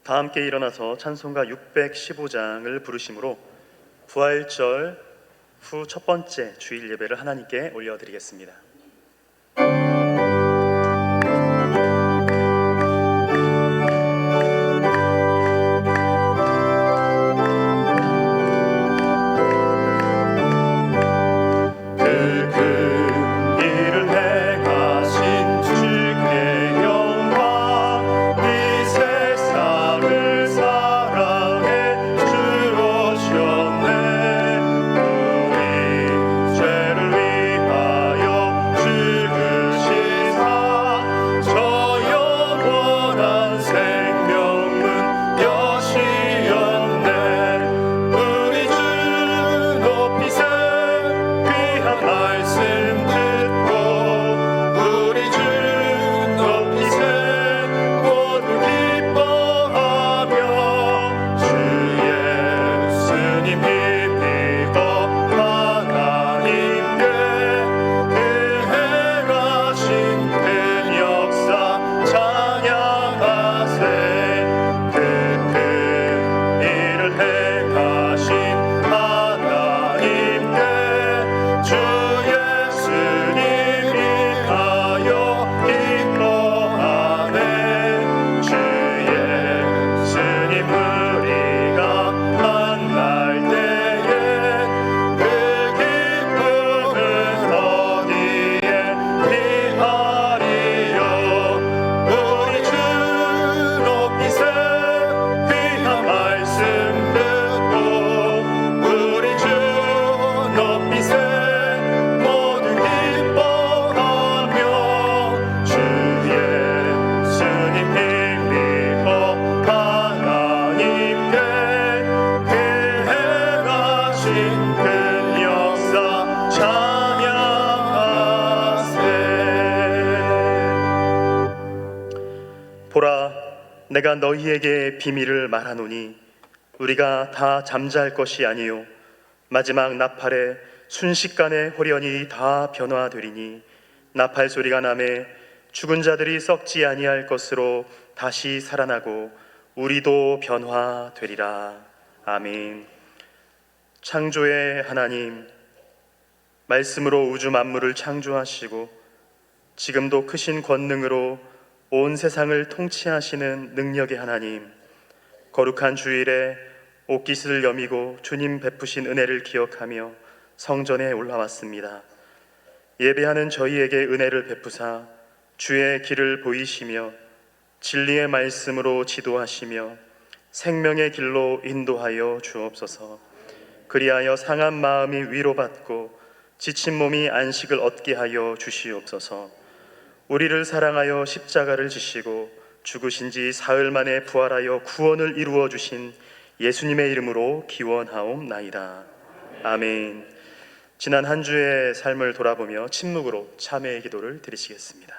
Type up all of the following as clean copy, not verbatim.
다 함께 일어나서 찬송가 615장을 부르심으로 부활절 후 첫 번째 주일 예배를 하나님께 올려드리겠습니다. 보라, 내가 너희에게 비밀을 말하노니 우리가 다 잠잘 것이 아니요 마지막 나팔에 순식간에 호련히 다 변화되리니 나팔 소리가 나매 죽은 자들이 썩지 아니할 것으로 다시 살아나고 우리도 변화되리라. 아멘. 창조의 하나님, 말씀으로 우주 만물을 창조하시고 지금도 크신 권능으로 온 세상을 통치하시는 능력의 하나님, 거룩한 주일에 옷깃을 여미고 주님 베푸신 은혜를 기억하며 성전에 올라왔습니다. 예배하는 저희에게 은혜를 베푸사 주의 길을 보이시며 진리의 말씀으로 지도하시며 생명의 길로 인도하여 주옵소서. 그리하여 상한 마음이 위로받고 지친 몸이 안식을 얻게 하여 주시옵소서. 우리를 사랑하여 십자가를 지시고 죽으신 지 사흘 만에 부활하여 구원을 이루어 주신 예수님의 이름으로 기원하옵나이다. 아멘. 지난 한 주의 삶을 돌아보며 침묵으로 참회의 기도를 드리시겠습니다.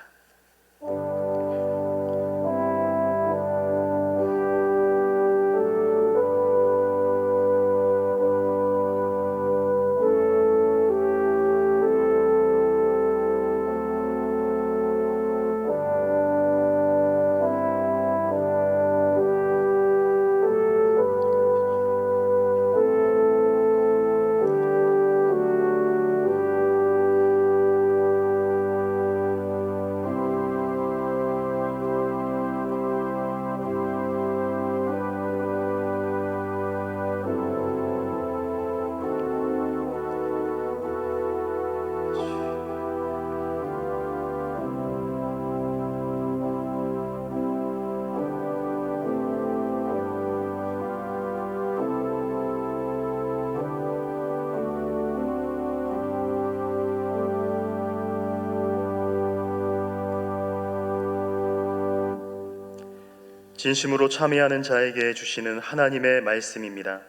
진심으로 참여하는 자에게 주시는 하나님의 말씀입니다.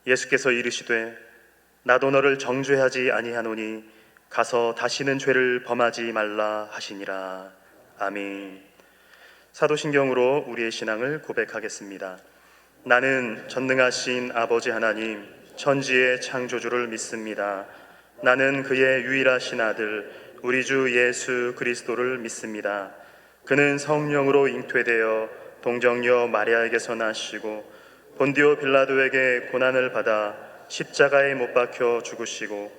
예수께서 이르시되 나도 너를 정죄하지 아니하노니 가서 다시는 죄를 범하지 말라 하시니라. 아멘. 사도신경으로 우리의 신앙을 고백하겠습니다. 나는 전능하신 아버지 하나님 천지의 창조주를 믿습니다. 나는 그의 유일하신 아들 우리 주 예수 그리스도를 믿습니다. 그는 성령으로 잉태되어 동정녀 마리아에게서 나시고 본디오 빌라도에게 고난을 받아 십자가에 못 박혀 죽으시고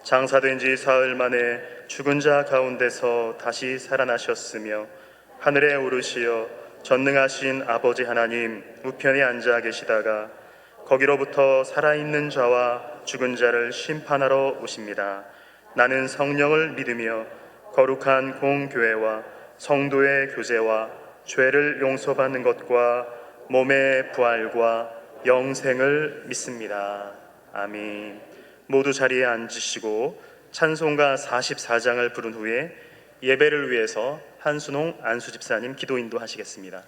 장사된 지 사흘 만에 죽은 자 가운데서 다시 살아나셨으며 하늘에 오르시어 전능하신 아버지 하나님 우편에 앉아 계시다가 거기로부터 살아있는 자와 죽은 자를 심판하러 오십니다. 나는 성령을 믿으며 거룩한 공교회와 성도의 교제와 죄를 용서받는 것과 몸의 부활과 영생을 믿습니다. 아멘. 모두 자리에 앉으시고 찬송가 44장을 부른 후에 예배를 위해서 한순홍 안수집사님 기도 인도하시겠습니다.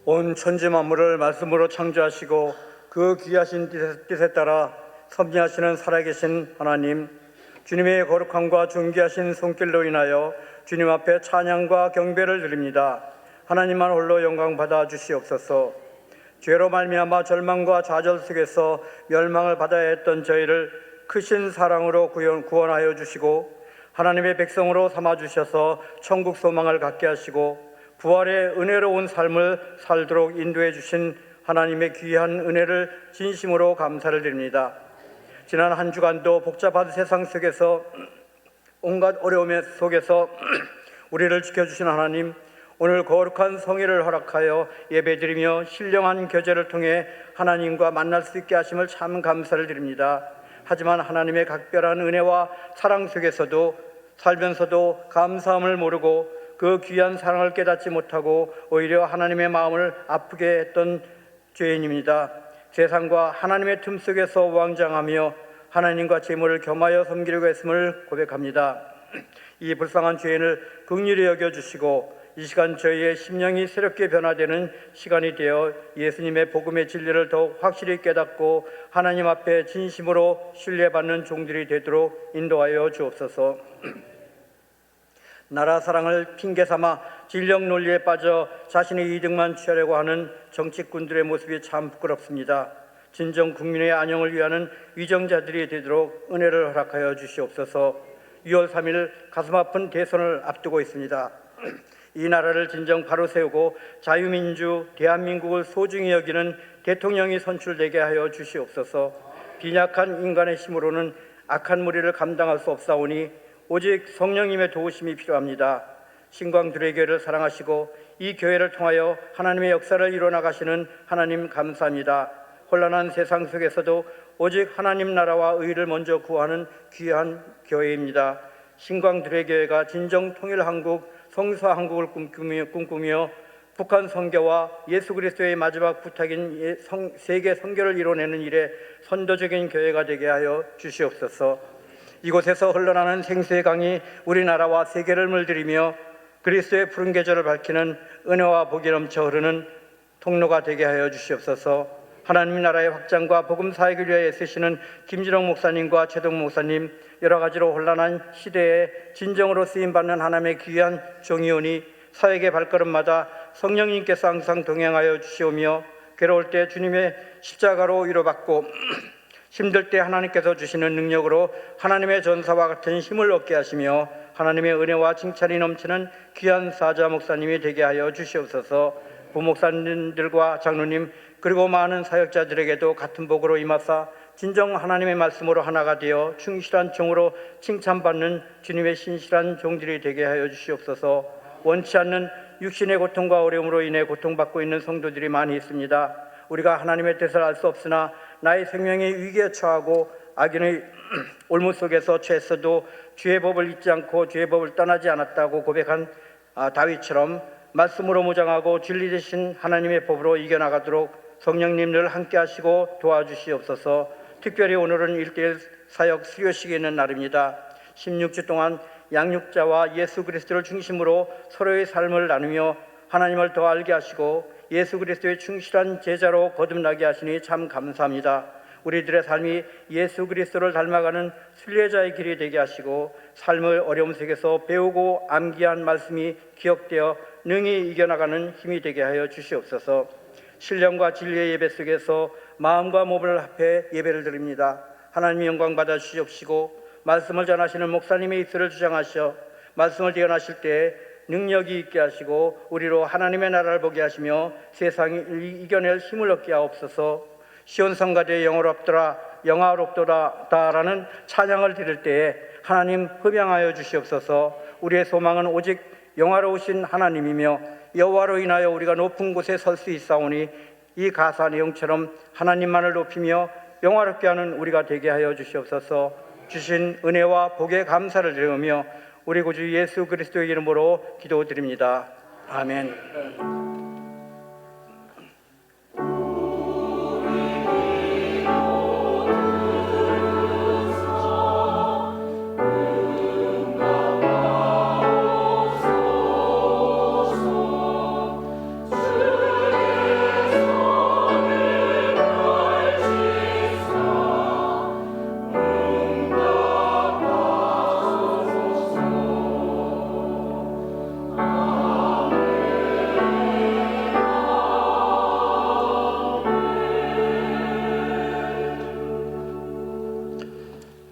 온 천지 만물을 말씀으로 창조하시고 그 귀하신 뜻에 따라 섭리하시는 살아계신 하나님, 주님의 거룩함과 존귀하신 손길로 인하여 주님 앞에 찬양과 경배를 드립니다. 하나님만 홀로 영광 받아 주시옵소서. 죄로 말미암아 절망과 좌절 속에서 멸망을 받아야 했던 저희를 크신 사랑으로 구원하여 주시고 하나님의 백성으로 삼아 주셔서 천국 소망을 갖게 하시고 부활의 은혜로운 삶을 살도록 인도해 주신 하나님의 귀한 은혜를 진심으로 감사를 드립니다. 지난 한 주간도 복잡한 세상 속에서 온갖 어려움 속에서 우리를 지켜주신 하나님, 오늘 거룩한 성회를 허락하여 예배드리며 신령한 교제를 통해 하나님과 만날 수 있게 하심을 참 감사를 드립니다. 하지만 하나님의 각별한 은혜와 사랑 속에서도 살면서도 감사함을 모르고 그 귀한 사랑을 깨닫지 못하고 오히려 하나님의 마음을 아프게 했던 죄인입니다. 세상과 하나님의 틈 속에서 왕장하며 하나님과 재물을 겸하여 섬기려고 했음을 고백합니다. 이 불쌍한 죄인을 긍휼히 여겨주시고 이 시간 저희의 심령이 새롭게 변화되는 시간이 되어 예수님의 복음의 진리를 더욱 확실히 깨닫고 하나님 앞에 진심으로 신뢰받는 종들이 되도록 인도하여 주옵소서. 나라 사랑을 핑계삼아 진영 논리에 빠져 자신의 이득만 취하려고 하는 정치꾼들의 모습이 참 부끄럽습니다. 진정 국민의 안녕을 위하는 위정자들이 되도록 은혜를 허락하여 주시옵소서. 6월 3일 가슴 아픈 대선을 앞두고 있습니다. 이 나라를 진정 바로 세우고 자유민주 대한민국을 소중히 여기는 대통령이 선출되게 하여 주시옵소서. 빈약한 인간의 힘으로는 악한 무리를 감당할 수 없사오니 오직 성령님의 도우심이 필요합니다. 신광들의 교회를 사랑하시고 이 교회를 통하여 하나님의 역사를 이뤄나가시는 하나님 감사합니다. 혼란한 세상 속에서도 오직 하나님 나라와 의를 먼저 구하는 귀한 교회입니다. 신광들의 교회가 진정 통일 한국, 성사 한국을 꿈꾸며 북한 선교와 예수 그리스도의 마지막 부탁인 세계 선교를 이뤄내는 일에 선도적인 교회가 되게 하여 주시옵소서. 이곳에서 흘러나는 생수의 강이 우리나라와 세계를 물들이며 그리스도의 푸른 계절을 밝히는 은혜와 복이 넘쳐 흐르는 통로가 되게 하여 주시옵소서. 하나님 나라의 확장과 복음 사역을 위하여 쓰시는 김진홍 목사님과 최동 목사님, 여러 가지로 혼란한 시대에 진정으로 쓰임받는 하나님의 귀한 종이오니 사역의 발걸음마다 성령님께서 항상 동행하여 주시오며 괴로울 때 주님의 십자가로 위로받고 힘들 때 하나님께서 주시는 능력으로 하나님의 전사와 같은 힘을 얻게 하시며 하나님의 은혜와 칭찬이 넘치는 귀한 사자 목사님이 되게 하여 주시옵소서. 부목사님들과 장로님 그리고 많은 사역자들에게도 같은 복으로 임하사 진정 하나님의 말씀으로 하나가 되어 충실한 종으로 칭찬받는 주님의 신실한 종들이 되게 하여 주시옵소서. 원치 않는 육신의 고통과 어려움으로 인해 고통받고 있는 성도들이 많이 있습니다. 우리가 하나님의 뜻을 알 수 없으나 나의 생명이 위기에 처하고 악인의 올무 속에서 처했어도 주의 법을 잊지 않고 주의 법을 떠나지 않았다고 고백한 다윗처럼 말씀으로 무장하고 진리 되신 하나님의 법으로 이겨나가도록 성령님을 함께 하시고 도와주시옵소서. 특별히 오늘은 1:1 사역 수료식이 있는 날입니다. 16주 동안 양육자와 예수 그리스도를 중심으로 서로의 삶을 나누며 하나님을 더 알게 하시고 예수 그리스도의 충실한 제자로 거듭나게 하시니 참 감사합니다. 우리들의 삶이 예수 그리스도를 닮아가는 순례자의 길이 되게 하시고 삶의 어려움 속에서 배우고 암기한 말씀이 기억되어 능히 이겨나가는 힘이 되게 하여 주시옵소서. 신령과 진리의 예배 속에서 마음과 몸을 합해 예배를 드립니다. 하나님의 영광 받아 주시옵시고 말씀을 전하시는 목사님의 입술을 주장하셔 말씀을 예언하실 때 능력이 있게 하시고 우리로 하나님의 나라를 보게 하시며 세상을 이겨낼 힘을 얻게 하옵소서. 시온성가대 영화롭도다라는 찬양을 드릴 때에 하나님 흡양하여 주시옵소서. 우리의 소망은 오직 영화로우신 하나님이며 여호와로 인하여 우리가 높은 곳에 설 수 있사오니 이 가사 내용처럼 하나님만을 높이며 영화롭게 하는 우리가 되게 하여 주시옵소서. 주신 은혜와 복에 감사를 드리며 우리 구주 예수 그리스도의 이름으로 기도드립니다. 아멘.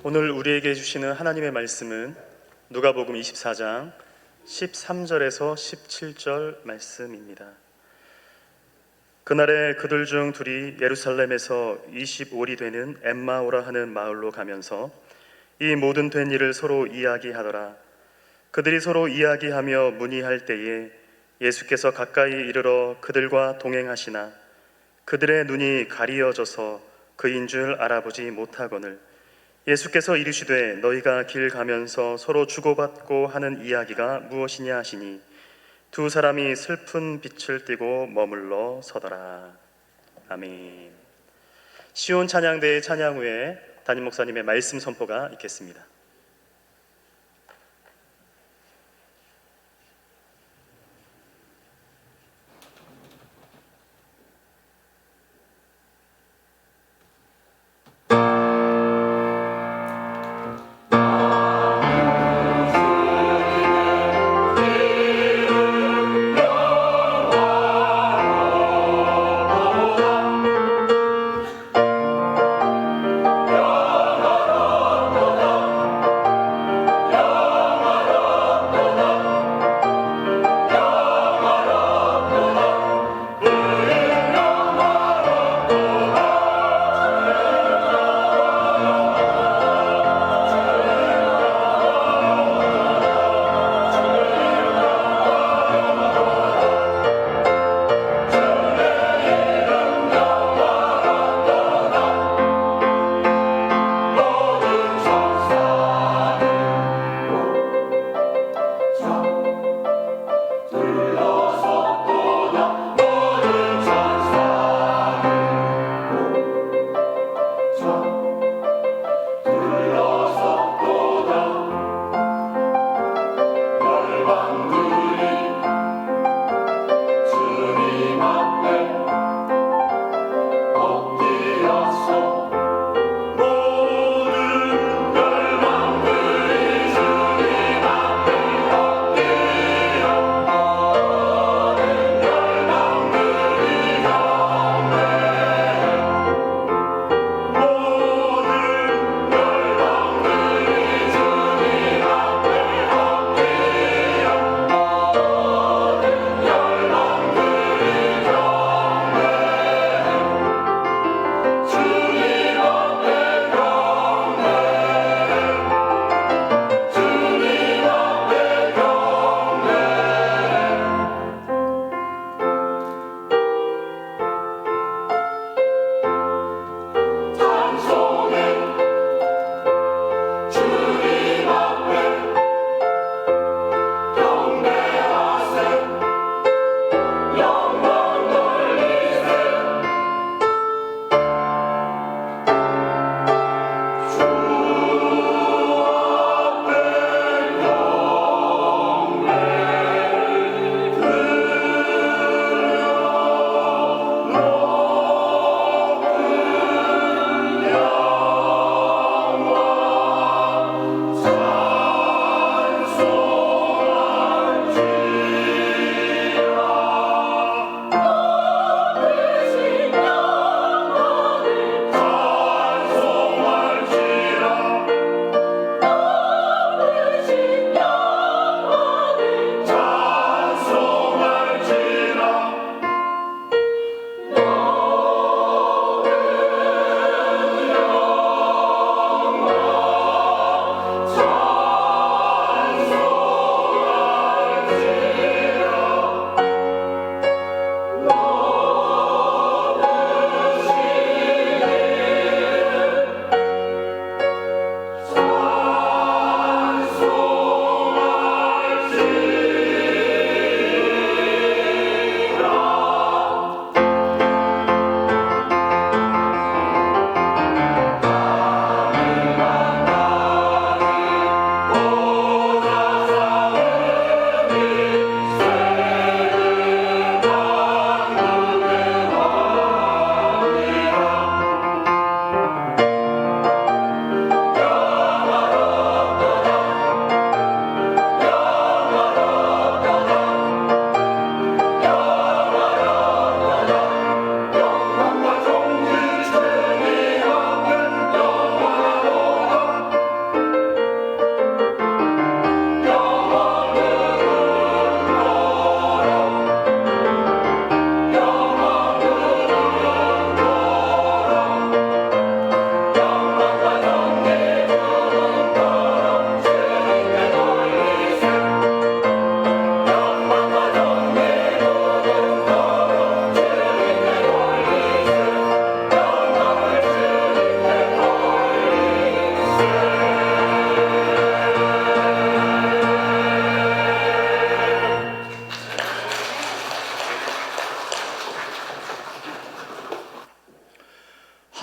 오늘 우리에게 주시는 하나님의 말씀은 누가복음 24장 13절에서 17절 말씀입니다. 그날에 그들 중 둘이 예루살렘에서 25리 되는 엠마오라 하는 마을로 가면서 이 모든 된 일을 서로 이야기하더라. 그들이 서로 이야기하며 문의할 때에 예수께서 가까이 이르러 그들과 동행하시나 그들의 눈이 가리어져서 그인 줄 알아보지 못하거늘 예수께서 이르시되 너희가 길 가면서 서로 주고받고 하는 이야기가 무엇이냐 하시니 두 사람이 슬픈 빛을 띠고 머물러 서더라. 아멘. 시온 찬양대의 찬양 후에 담임 목사님의 말씀 선포가 있겠습니다.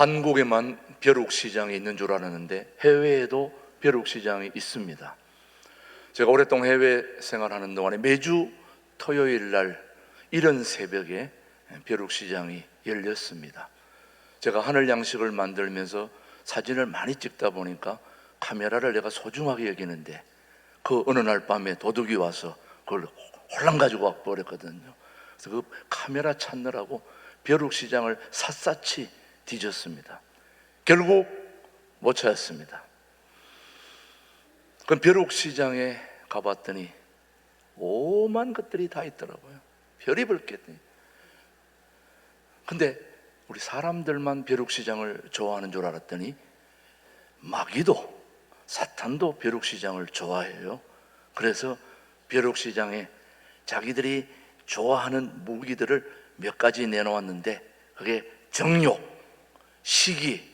한국에만 벼룩시장이 있는 줄 알았는데 해외에도 벼룩시장이 있습니다. 제가 오랫동안 해외 생활하는 동안에 매주 토요일 날 이른 새벽에 벼룩시장이 열렸습니다. 제가 하늘 양식을 만들면서 사진을 많이 찍다 보니까 카메라를 내가 소중하게 여기는데 그 어느 날 밤에 도둑이 와서 그걸 홀랑 가지고 와 버렸거든요. 그래서 그 카메라 찾느라고 벼룩시장을 샅샅이 뒤졌습니다. 결국 못 찾았습니다. 그 벼룩시장에 가봤더니 오만 것들이 다 있더라고요. 별의별 게. 근데 우리 사람들만 벼룩시장을 좋아하는 줄 알았더니 마귀도, 사탄도 벼룩시장을 좋아해요. 그래서 벼룩시장에 자기들이 좋아하는 무기들을 몇 가지 내놓았는데 그게 정욕, 시기,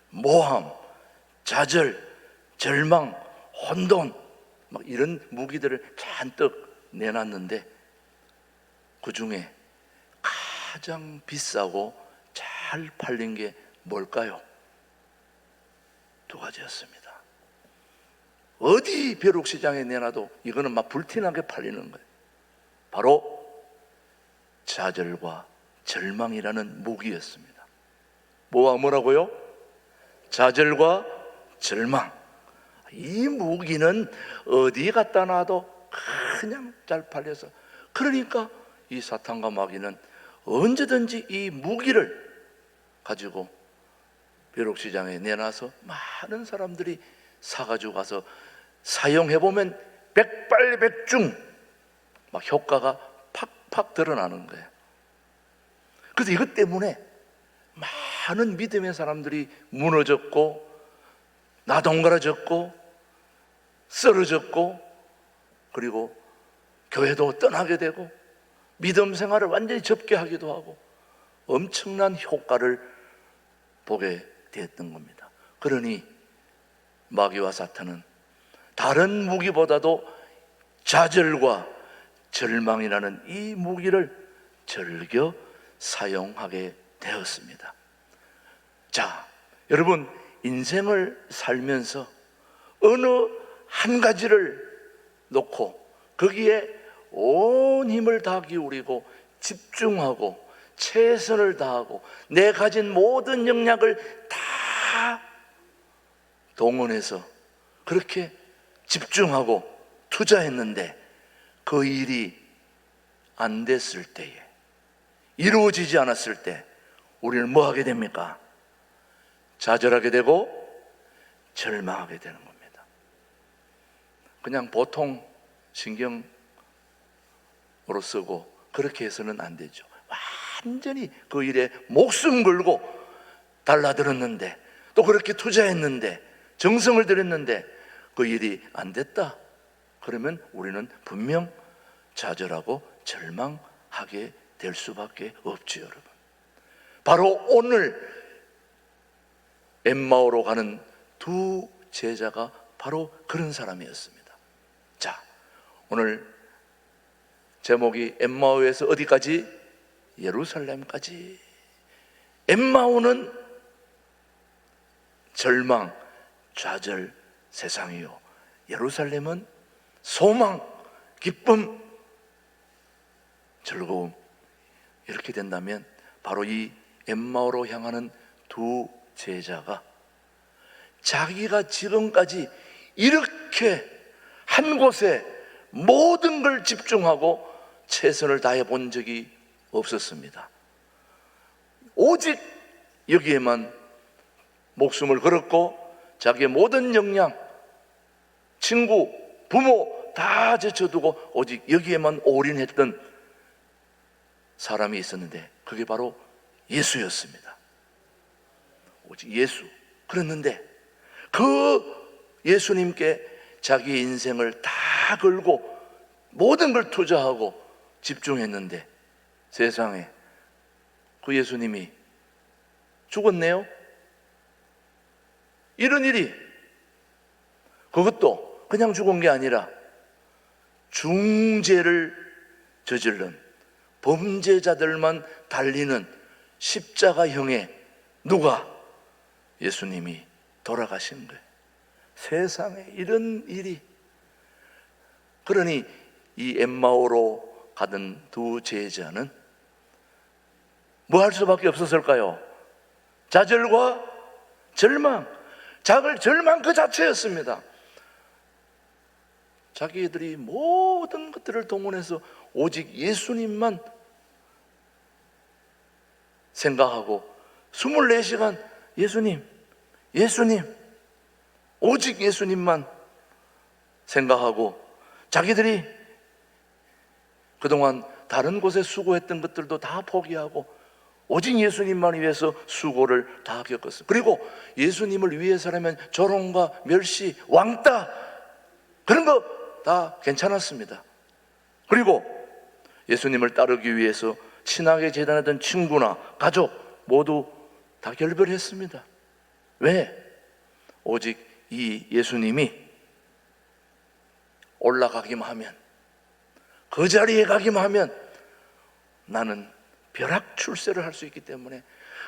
모함, 좌절, 절망, 혼돈 막 이런 무기들을 잔뜩 내놨는데 그 중에 가장 비싸고 잘 팔린 게 뭘까요? 두 가지였습니다. 어디 벼룩시장에 내놔도 이거는 막 불티나게 팔리는 거예요. 바로 좌절과 절망이라는 무기였습니다. 뭐라고요? 좌절과 절망. 이 무기는 어디 갖다 놔도 그냥 잘 팔려서, 그러니까 이 사탄과 마귀는 언제든지 이 무기를 가지고 벼룩시장에 내놔서 많은 사람들이 사가지고 가서 사용해보면 백발백중 막 효과가 팍팍 드러나는 거예요. 그래서 이것 때문에 많은 믿음의 사람들이 무너졌고 나동갈아졌고 쓰러졌고, 그리고 교회도 떠나게 되고 믿음 생활을 완전히 접게 하기도 하고 엄청난 효과를 보게 되었던 겁니다. 그러니 마귀와 사탄은 다른 무기보다도 좌절과 절망이라는 이 무기를 즐겨 사용하게 되었습니다. 자, 여러분, 인생을 살면서 어느 한 가지를 놓고 거기에 온 힘을 다 기울이고 집중하고 최선을 다하고 내 가진 모든 역량을 다 동원해서 그렇게 집중하고 투자했는데 그 일이 안 됐을 때에, 이루어지지 않았을 때 우리는 뭐 하게 됩니까? 좌절하게 되고 절망하게 되는 겁니다. 그냥 보통 신경으로 쓰고 그렇게 해서는 안 되죠. 완전히 그 일에 목숨 걸고 달라들었는데, 또 그렇게 투자했는데, 정성을 들였는데 그 일이 안 됐다. 그러면 우리는 분명 좌절하고 절망하게 될 수밖에 없죠, 여러분. 바로 오늘 엠마오로 가는 두 제자가 바로 그런 사람이었습니다. 자, 오늘 제목이 엠마오에서 어디까지? 예루살렘까지. 엠마오는 절망, 좌절 세상이요, 예루살렘은 소망, 기쁨, 즐거움. 이렇게 된다면 바로 이 엠마오로 향하는 두 제자가 자기가 지금까지 이렇게 한 곳에 모든 걸 집중하고 최선을 다해 본 적이 없었습니다. 오직 여기에만 목숨을 걸었고 자기의 모든 역량, 친구, 부모 다 제쳐두고 오직 여기에만 올인했던 사람이 있었는데 그게 바로 예수였습니다. 오직 예수. 그랬는데 그 예수님께 자기의 인생을 다 걸고 모든 걸 투자하고 집중했는데 세상에 그 예수님이 죽었네요. 이런 일이, 그것도 그냥 죽은 게 아니라 중죄를 저지른 범죄자들만 달리는 십자가형에 누가? 예수님이 돌아가신 거예요. 세상에 이런 일이. 그러니 이 엠마오로 가던 두 제자는 뭐 할 수밖에 없었을까요? 좌절과 절망, 절망 그 자체였습니다. 자기들이 모든 것들을 동원해서 오직 예수님만 생각하고 24시간 예수님, 오직 예수님만 생각하고, 자기들이 그동안 다른 곳에 수고했던 것들도 다 포기하고 오직 예수님만 위해서 수고를 다 겪었어요. 그리고 예수님을 위해서라면 조롱과 멸시, 왕따 그런 거 다 괜찮았습니다. 그리고 예수님을 따르기 위해서 친하게 재단하던 친구나 가족 모두 다 결별했습니다. 왜? 오직 이 예수님이 올라가기만 하면, 그 자리에 가기만 하면 나는 벼락 출세를 할 수 있기 때문에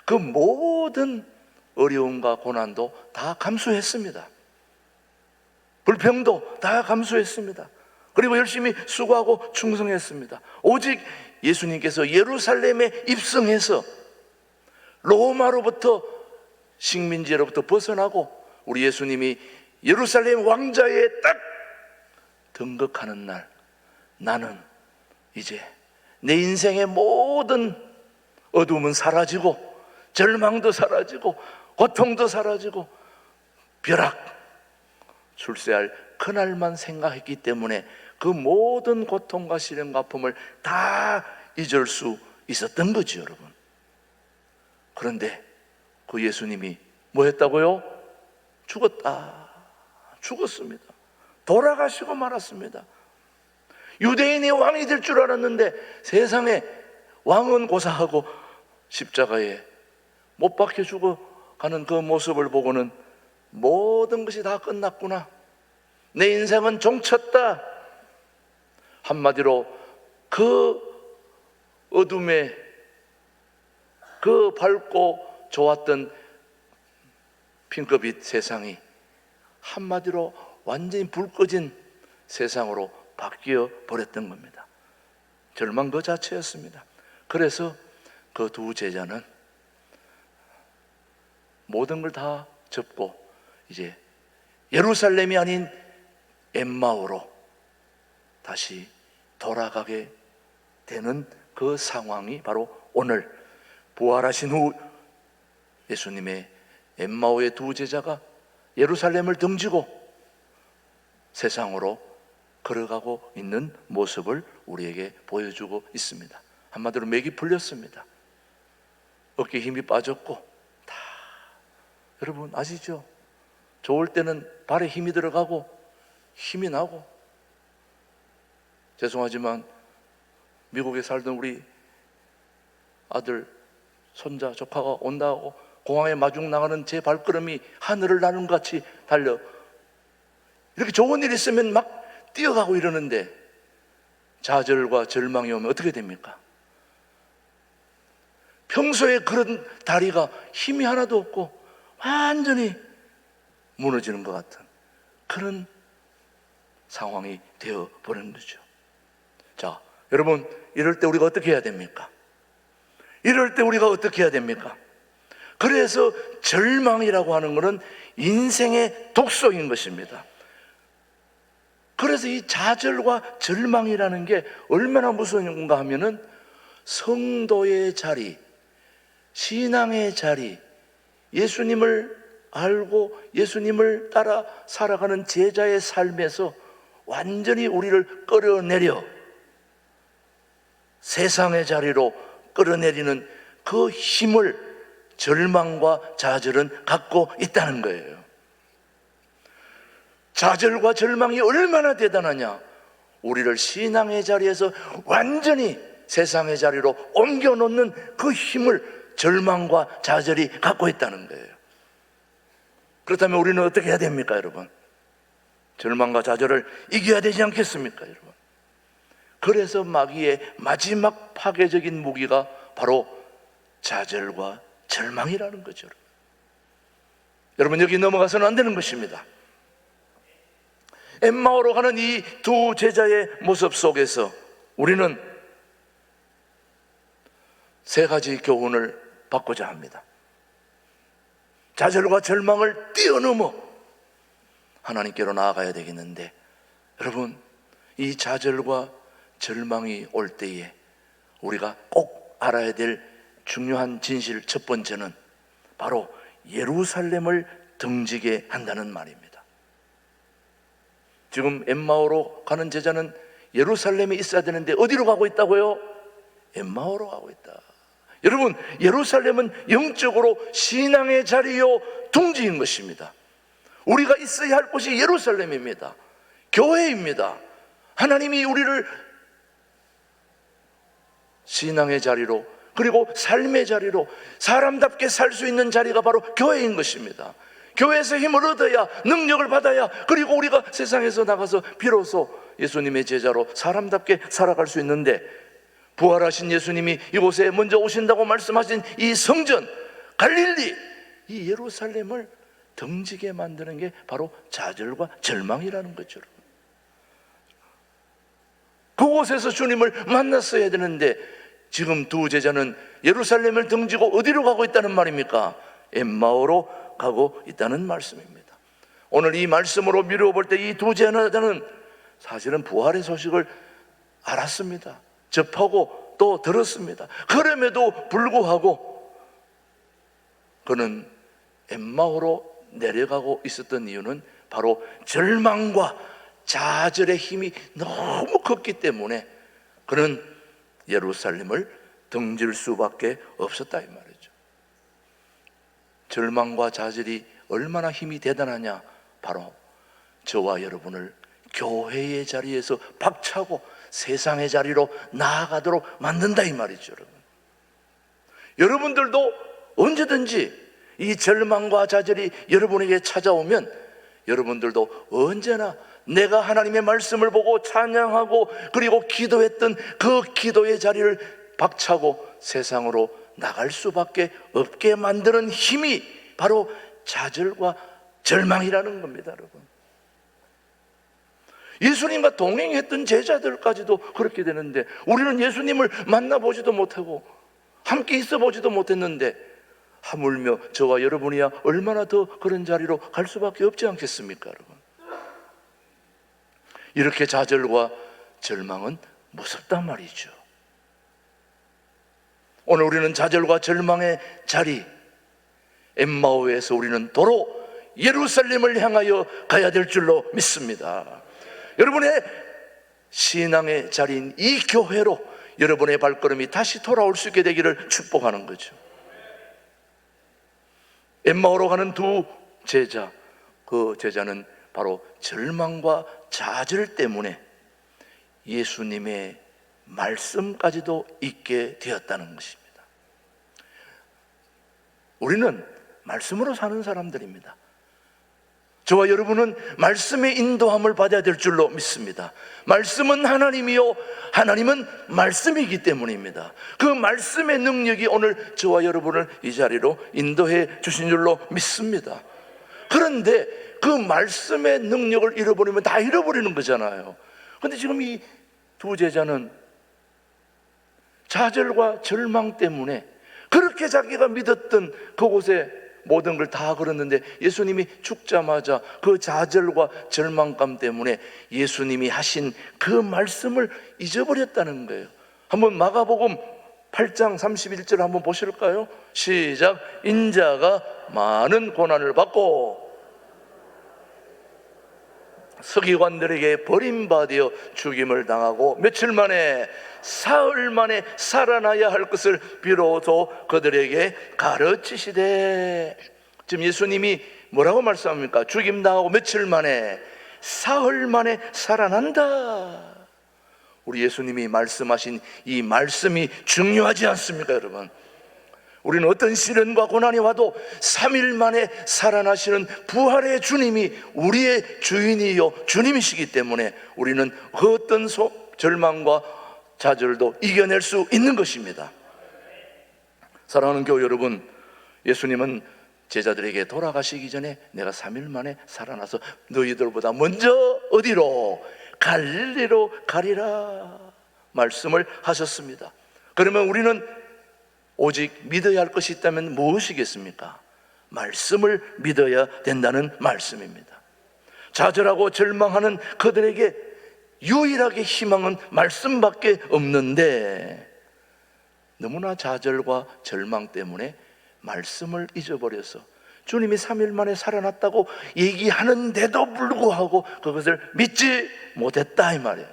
그 모든 어려움과 고난도 다 감수했습니다. 불평도 다 감수했습니다. 그리고 열심히 수고하고 충성했습니다. 오직 예수님께서 예루살렘에 입성해서 로마로부터, 식민지로부터 벗어나고 우리 예수님이 예루살렘 왕자에 딱 등극하는 날, 나는 이제 내 인생의 모든 어두움은 사라지고 절망도 사라지고 고통도 사라지고 벼락 출세할 그날만 생각했기 때문에 그 모든 고통과 시련과 아픔을 다 잊을 수 있었던 거죠, 여러분. 그런데 그 예수님이 뭐 했다고요? 죽었습니다. 돌아가시고 말았습니다. 유대인이 왕이 될 줄 알았는데 세상에 왕은 고사하고 십자가에 못 박혀 죽어가는 그 모습을 보고는 모든 것이 다 끝났구나, 내 인생은 종쳤다. 한마디로 그 어둠에, 그 밝고 좋았던 핑크빛 세상이 한마디로 완전히 불 꺼진 세상으로 바뀌어 버렸던 겁니다. 절망 그 자체였습니다. 그래서 그 두 제자는 모든 걸 다 접고 이제 예루살렘이 아닌 엠마오로 다시 돌아가게 되는 그 상황이 바로 오늘 부활하신 후 예수님의 엠마오의 두 제자가 예루살렘을 등지고 세상으로 걸어가고 있는 모습을 우리에게 보여주고 있습니다. 한마디로 맥이 풀렸습니다. 어깨에 힘이 빠졌고, 다 여러분 아시죠? 좋을 때는 발에 힘이 들어가고 힘이 나고, 죄송하지만 미국에 살던 우리 아들, 손자, 조카가 온다고 공항에 마중 나가는 제 발걸음이 하늘을 나는 것 같이 달려, 이렇게 좋은 일 있으면 막 뛰어가고 이러는데 좌절과 절망이 오면 어떻게 됩니까? 평소에 그런 다리가 힘이 하나도 없고 완전히 무너지는 것 같은 그런 상황이 되어버리는 거죠. 자, 여러분, 이럴 때 우리가 어떻게 해야 됩니까? 이럴 때 우리가 어떻게 해야 됩니까? 그래서 절망이라고 하는 것은 인생의 독소인 것입니다. 그래서 이 좌절과 절망이라는 게 얼마나 무서운가 하면은 성도의 자리, 신앙의 자리, 예수님을 알고 예수님을 따라 살아가는 제자의 삶에서 완전히 우리를 끌어내려 세상의 자리로 끌어내리는 그 힘을 절망과 좌절은 갖고 있다는 거예요. 좌절과 절망이 얼마나 대단하냐, 우리를 신앙의 자리에서 완전히 세상의 자리로 옮겨놓는 그 힘을 절망과 좌절이 갖고 있다는 거예요. 그렇다면 우리는 어떻게 해야 됩니까, 여러분? 절망과 좌절을 이겨야 되지 않겠습니까, 여러분? 그래서 마귀의 마지막 파괴적인 무기가 바로 좌절과 절망이라는 거죠. 여러분, 여기 넘어가서는 안 되는 것입니다. 엠마오로 가는 이 두 제자의 모습 속에서 우리는 세 가지 교훈을 받고자 합니다. 좌절과 절망을 뛰어넘어 하나님께로 나아가야 되겠는데, 여러분, 이 좌절과 절망이 올 때에 우리가 꼭 알아야 될 중요한 진실 첫 번째는 바로 예루살렘을 등지게 한다는 말입니다. 지금 엠마오로 가는 제자는 예루살렘에 있어야 되는데 어디로 가고 있다고요? 엠마오로 가고 있다. 여러분, 예루살렘은 영적으로 신앙의 자리요 둥지인 것입니다. 우리가 있어야 할 곳이 예루살렘입니다. 교회입니다. 하나님이 우리를 신앙의 자리로, 그리고 삶의 자리로, 사람답게 살 수 있는 자리가 바로 교회인 것입니다. 교회에서 힘을 얻어야, 능력을 받아야, 그리고 우리가 세상에서 나가서 비로소 예수님의 제자로 사람답게 살아갈 수 있는데, 부활하신 예수님이 이곳에 먼저 오신다고 말씀하신 이 성전 갈릴리, 이 예루살렘을 등지게 만드는 게 바로 좌절과 절망이라는 거죠. 그곳에서 주님을 만났어야 되는데 지금 두 제자는 예루살렘을 등지고 어디로 가고 있다는 말입니까? 엠마오로 가고 있다는 말씀입니다. 오늘 이 말씀으로 미루어 볼 때 이 두 제자는 사실은 부활의 소식을 알았습니다. 접하고 또 들었습니다. 그럼에도 불구하고 그는 엠마오로 내려가고 있었던 이유는 바로 절망과 좌절의 힘이 너무 컸기 때문에 그는 예루살렘을 등질 수밖에 없었다 이 말이죠. 절망과 좌절이 얼마나 힘이 대단하냐, 바로 저와 여러분을 교회의 자리에서 박차고 세상의 자리로 나아가도록 만든다 이 말이죠. 여러분들도 언제든지 이 절망과 좌절이 여러분에게 찾아오면 여러분들도 언제나 내가 하나님의 말씀을 보고 찬양하고 그리고 기도했던 그 기도의 자리를 박차고 세상으로 나갈 수밖에 없게 만드는 힘이 바로 좌절과 절망이라는 겁니다, 여러분. 예수님과 동행했던 제자들까지도 그렇게 되는데 우리는 예수님을 만나보지도 못하고 함께 있어보지도 못했는데 하물며 저와 여러분이야 얼마나 더 그런 자리로 갈 수밖에 없지 않겠습니까, 여러분? 이렇게 좌절과 절망은 무섭단 말이죠. 오늘 우리는 좌절과 절망의 자리 엠마오에서 우리는 도로 예루살렘을 향하여 가야 될 줄로 믿습니다. 여러분의 신앙의 자리인 이 교회로 여러분의 발걸음이 다시 돌아올 수 있게 되기를 축복하는 거죠. 엠마오로 가는 두 제자, 그 제자는 바로 절망과 좌절 때문에 예수님의 말씀까지도 잊게 되었다는 것입니다. 우리는 말씀으로 사는 사람들입니다. 저와 여러분은 말씀의 인도함을 받아야 될 줄로 믿습니다. 말씀은 하나님이요 하나님은 말씀이기 때문입니다. 그 말씀의 능력이 오늘 저와 여러분을 이 자리로 인도해 주신 줄로 믿습니다. 그런데 그 말씀의 능력을 잃어버리면 다 잃어버리는 거잖아요. 그런데 지금 이 두 제자는 좌절과 절망 때문에 그렇게 자기가 믿었던 그곳에 모든 걸 다 걸었는데 예수님이 죽자마자 그 좌절과 절망감 때문에 예수님이 하신 그 말씀을 잊어버렸다는 거예요. 한번 마가복음 8장 31절 한번 보실까요? 시작. 인자가 많은 고난을 받고 서기관들에게 버림받아 죽임을 당하고 며칠 만에 사흘 만에 살아나야 할 것을 비로소 그들에게 가르치시되, 지금 예수님이 뭐라고 말씀합니까? 죽임 당하고 며칠 만에 사흘 만에 살아난다. 우리 예수님이 말씀하신 이 말씀이 중요하지 않습니까, 여러분? 우리는 어떤 시련과 고난이 와도 3일 만에 살아나시는 부활의 주님이 우리의 주인이요 주님이시기 때문에 우리는 그 어떤 절망과 좌절도 이겨낼 수 있는 것입니다. 사랑하는 교회 여러분, 예수님은 제자들에게 돌아가시기 전에 내가 3일 만에 살아나서 너희들보다 먼저 어디로? 갈릴리로 가리라 말씀을 하셨습니다. 그러면 우리는 오직 믿어야 할 것이 있다면 무엇이겠습니까? 말씀을 믿어야 된다는 말씀입니다. 좌절하고 절망하는 그들에게 유일하게 희망은 말씀밖에 없는데 너무나 좌절과 절망 때문에 말씀을 잊어버려서 주님이 3일 만에 살아났다고 얘기하는데도 불구하고 그것을 믿지 못했다 이 말이에요.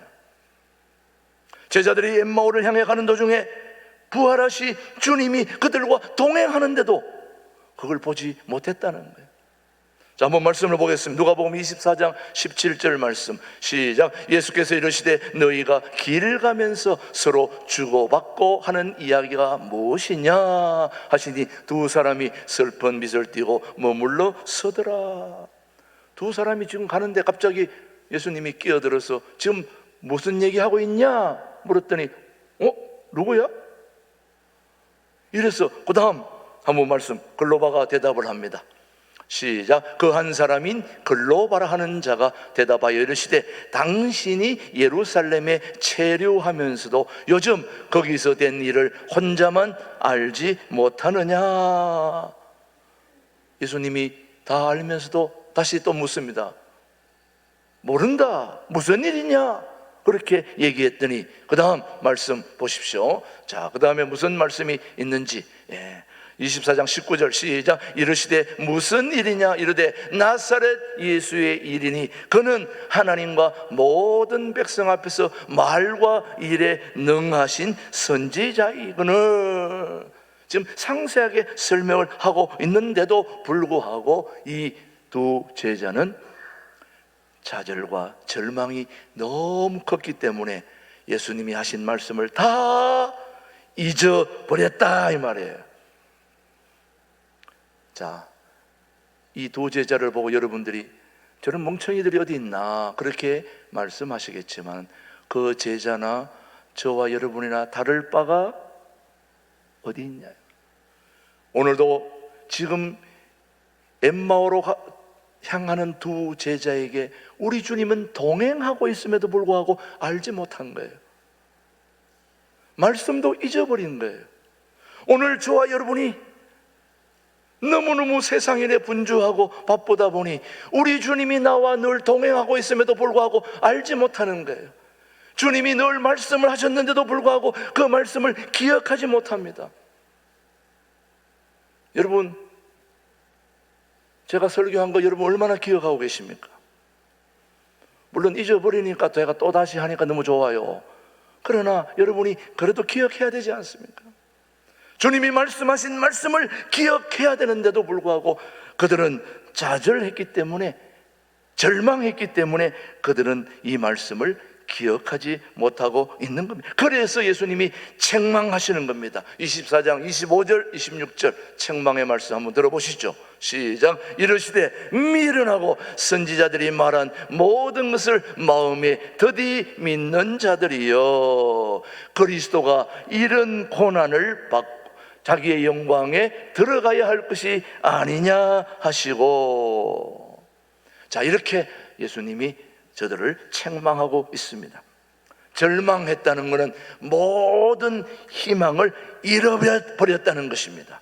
제자들이 엠마오를 향해 가는 도중에 부활하신 주님이 그들과 동행하는데도 그걸 보지 못했다는 거예요. 자, 한번 말씀을 보겠습니다. 누가복음 24장 17절 말씀 시작. 예수께서 이르시되 너희가 길 가면서 서로 주고받고 하는 이야기가 무엇이냐 하시니 두 사람이 슬픈 빛을 띠고 머물러 서더라. 두 사람이 지금 가는데 갑자기 예수님이 끼어들어서 지금 무슨 얘기하고 있냐 물었더니 누구야? 이래서 그 다음 한번 말씀 글로바가 대답을 합니다. 시작. 그 한 사람인 글로바라 하는 자가 대답하여 이르시되 당신이 예루살렘에 체류하면서도 요즘 거기서 된 일을 혼자만 알지 못하느냐. 예수님이 다 알면서도 다시 또 묻습니다. 모른다. 무슨 일이냐? 그렇게 얘기했더니 그 다음 말씀 보십시오. 자, 그 다음에 무슨 말씀이 있는지 24장 19절 시작. 이르시되 무슨 일이냐 이르되 나사렛 예수의 일이니 그는 하나님과 모든 백성 앞에서 말과 일에 능하신 선지자이거늘. 지금 상세하게 설명을 하고 있는데도 불구하고 이 두 제자는 좌절과 절망이 너무 컸기 때문에 예수님이 하신 말씀을 다 잊어버렸다 이 말이에요. 자, 이 두 제자를 보고 여러분들이 저런 멍청이들이 어디 있나 그렇게 말씀하시겠지만 그 제자나 저와 여러분이나 다를 바가 어디 있냐. 오늘도 지금 엠마오로 향하는 두 제자에게 우리 주님은 동행하고 있음에도 불구하고 알지 못한 거예요. 말씀도 잊어버린 거예요. 오늘 저와 여러분이 너무너무 세상 일에 분주하고 바쁘다 보니 우리 주님이 나와 늘 동행하고 있음에도 불구하고 알지 못하는 거예요. 주님이 늘 말씀을 하셨는데도 불구하고 그 말씀을 기억하지 못합니다. 여러분, 제가 설교한 거 여러분 얼마나 기억하고 계십니까? 물론 잊어버리니까 제가 또 다시 하니까 너무 좋아요. 그러나 여러분이 그래도 기억해야 되지 않습니까? 주님이 말씀하신 말씀을 기억해야 되는데도 불구하고 그들은 좌절했기 때문에, 절망했기 때문에 그들은 이 말씀을 기억하지 못하고 있는 겁니다. 그래서 예수님이 책망하시는 겁니다. 24장 25절 26절 책망의 말씀 한번 들어보시죠. 시작. 이르시되 미련하고 선지자들이 말한 모든 것을 마음에 더디 믿는 자들이여 그리스도가 이런 고난을 받고 자기의 영광에 들어가야 할 것이 아니냐 하시고, 자, 이렇게 예수님이 저들을 책망하고 있습니다. 절망했다는 것은 모든 희망을 잃어버렸다는 것입니다.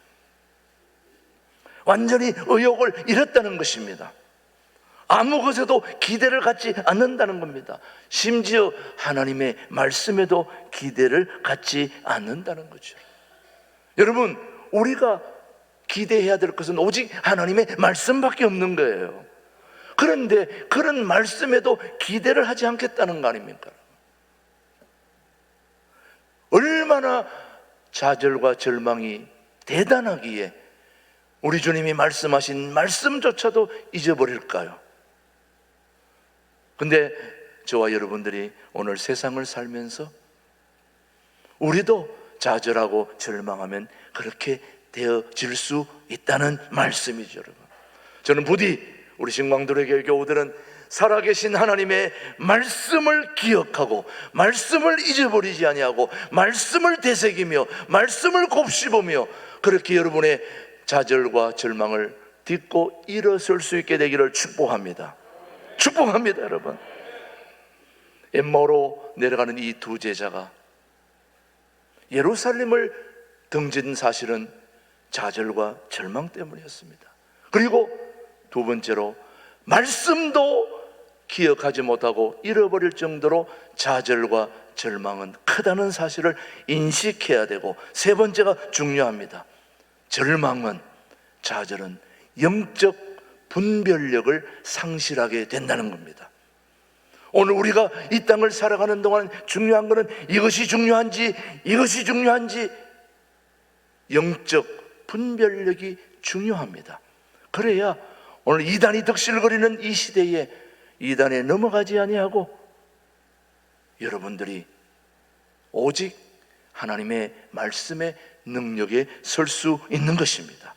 완전히 의욕을 잃었다는 것입니다. 아무 것에도 기대를 갖지 않는다는 겁니다. 심지어 하나님의 말씀에도 기대를 갖지 않는다는 거죠. 여러분, 우리가 기대해야 될 것은 오직 하나님의 말씀밖에 없는 거예요. 그런데 그런 말씀에도 기대를 하지 않겠다는 거 아닙니까? 얼마나 좌절과 절망이 대단하기에 우리 주님이 말씀하신 말씀조차도 잊어버릴까요? 근데 저와 여러분들이 오늘 세상을 살면서 우리도 좌절하고 절망하면 그렇게 되어질 수 있다는 말씀이죠. 여러분, 저는 부디 우리 신광들에게 교우들은 살아계신 하나님의 말씀을 기억하고 말씀을 잊어버리지 아니하고 말씀을 되새기며 말씀을 곱씹으며 그렇게 여러분의 좌절과 절망을 딛고 일어설 수 있게 되기를 축복합니다. 축복합니다, 여러분. 엠마오로 내려가는 이 두 제자가 예루살렘을 등진 사실은 좌절과 절망 때문이었습니다. 그리고 두 번째로 말씀도 기억하지 못하고 잃어버릴 정도로 좌절과 절망은 크다는 사실을 인식해야 되고, 세 번째가 중요합니다. 절망은, 좌절은 영적 분별력을 상실하게 된다는 겁니다. 오늘 우리가 이 땅을 살아가는 동안 중요한 것은 이것이 중요한지 영적 분별력이 중요합니다. 그래야 오늘 이단이 득실거리는 이 시대에 이단에 넘어가지 아니하고 여러분들이 오직 하나님의 말씀의 능력에 설 수 있는 것입니다.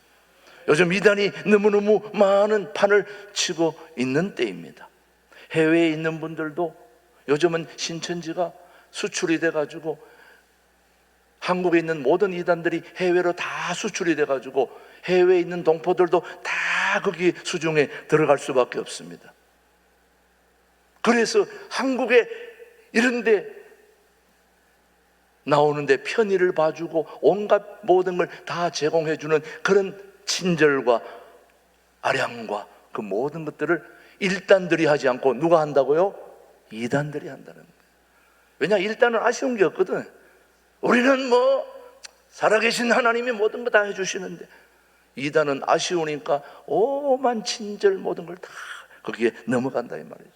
요즘 이단이 너무너무 많은 판을 치고 있는 때입니다. 해외에 있는 분들도 요즘은 신천지가 수출이 돼가지고 한국에 있는 모든 이단들이 해외로 다 수출이 돼가지고 해외에 있는 동포들도 다 거기 수중에 들어갈 수밖에 없습니다. 그래서 한국에 이런데 나오는데 편의를 봐주고 온갖 모든 걸 다 제공해주는 그런 친절과 아량과 그 모든 것들을 일단들이 하지 않고 누가 한다고요? 이단들이 한다는 거예요. 왜냐, 일단은 아쉬운 게 없거든. 우리는 뭐 살아계신 하나님이 모든 거 다 해주시는데, 이단은 아쉬우니까 오만 친절 모든 걸 다 거기에 넘어간다 이 말이죠.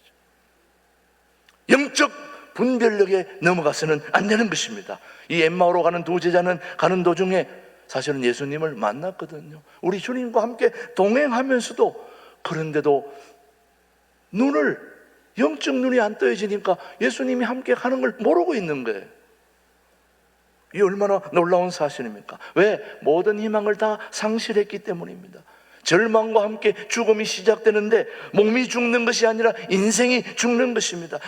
영적 분별력에 넘어가서는 안 되는 것입니다. 이 엠마오로 가는 두 제자는 가는 도중에 사실은 예수님을 만났거든요. 우리 주님과 함께 동행하면서도, 그런데도 영적 눈이 안 떠져지니까 예수님이 함께 가는 걸 모르고 있는 거예요. 이 얼마나 놀라운 사실입니까? 왜? 모든 희망을 다 상실했기 때문입니다. 절망과 함께 죽음이 시작되는데 몸이 죽는 것이 아니라 인생이 죽는 것입니다.